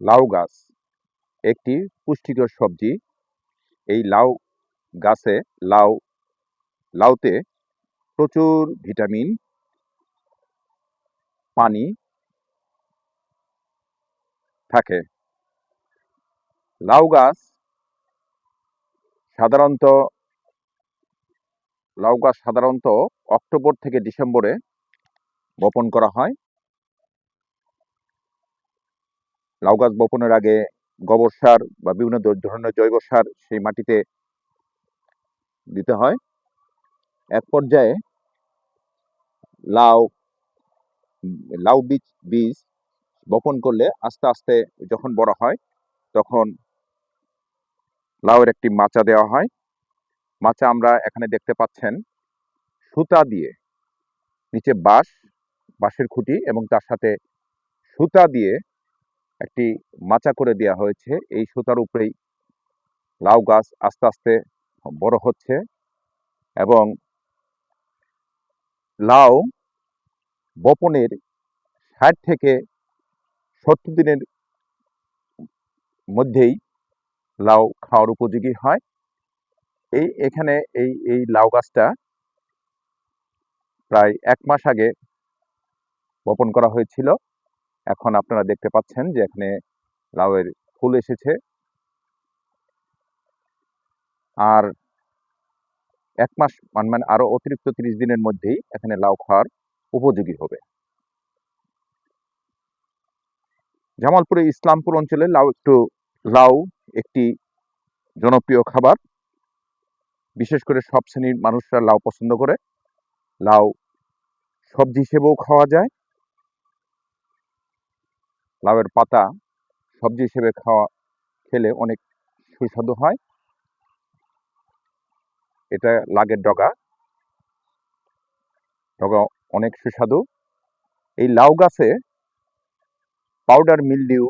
লাউ গাছ একটি পুষ্টিকর সবজি। এই লাউ গাছে লাউতে প্রচুর ভিটামিন, পানি থাকে। লাউ গাছ সাধারণত অক্টোবর থেকে ডিসেম্বরে বপন করা হয়। লাউ গাছ বপনের আগে গোবর সার বা বিভিন্ন ধরনের জৈব সার সেই মাটিতে দিতে হয়। এক পর্যায়ে লাউ লাউ বীজ বপন করলে আস্তে আস্তে যখন বড় হয় তখন লাউয়ের একটি মাচা দেওয়া হয়। মাচা আমরা এখানে দেখতে পাচ্ছেন সুতা দিয়ে, নিচে বাঁশের খুঁটি এবং তার সাথে সুতা দিয়ে একটি মাচা করে দেওয়া হয়েছে। এই সুতার উপরেই লাউ গাছ আস্তে আস্তে বড় হচ্ছে এবং লাউ বপনের ৬০ থেকে ৭০ দিনের মধ্যেই লাউ খাওয়ার উপযোগী হয়। এখানে এই লাউ গাছটা প্রায় ১ মাস আগে বপন করা হয়েছিল। এখন আপনারা দেখতে পাচ্ছেন যে এখানে লাউয়ের ফুল এসেছে আর ১ মাস মানে আরো অতিরিক্ত ৩০ দিনের মধ্যেই এখানে লাউ খাওয়ার উপযোগী হবে। জামালপুরে ইসলামপুর অঞ্চলে লাউ একটি জনপ্রিয় খাবার। বিশেষ করে সব শ্রেণীর মানুষরা লাউ পছন্দ করে। লাউ সবজি হিসেবেও খাওয়া যায়। লাউয়ের পাতা সবজি হিসেবে খেলে অনেক সুস্বাদু হয়। এটা লাগের ডগা অনেক সুস্বাদু। এই লাউ গাছে পাউডার মিলডিউ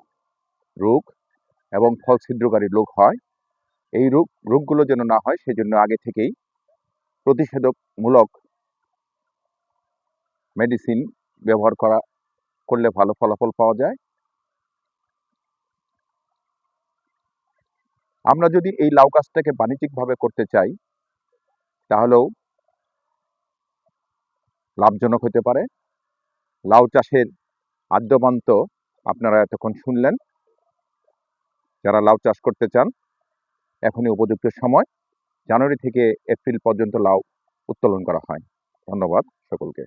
রোগ এবং ফল ছিদ্রকারী রোগ হয়। এই রোগগুলো যেন না হয় সেজন্য আগে থেকেই প্রতিষেধকমূলক মেডিসিন ব্যবহার করলে ভালো ফলাফল পাওয়া যায়। আমরা যদি এই লাউ গাছটাকে বাণিজ্যিকভাবে করতে চাই তাহলেও লাভজনক হতে পারে। লাউ চাষের আদ্যপান্ত আপনারা এতক্ষণ শুনলেন। যারা লাউ চাষ করতে চান এখনই উপযুক্ত সময়। জানুয়ারি থেকে এপ্রিল পর্যন্ত লাউ উত্তোলন করা হয়। ধন্যবাদ সকলকে।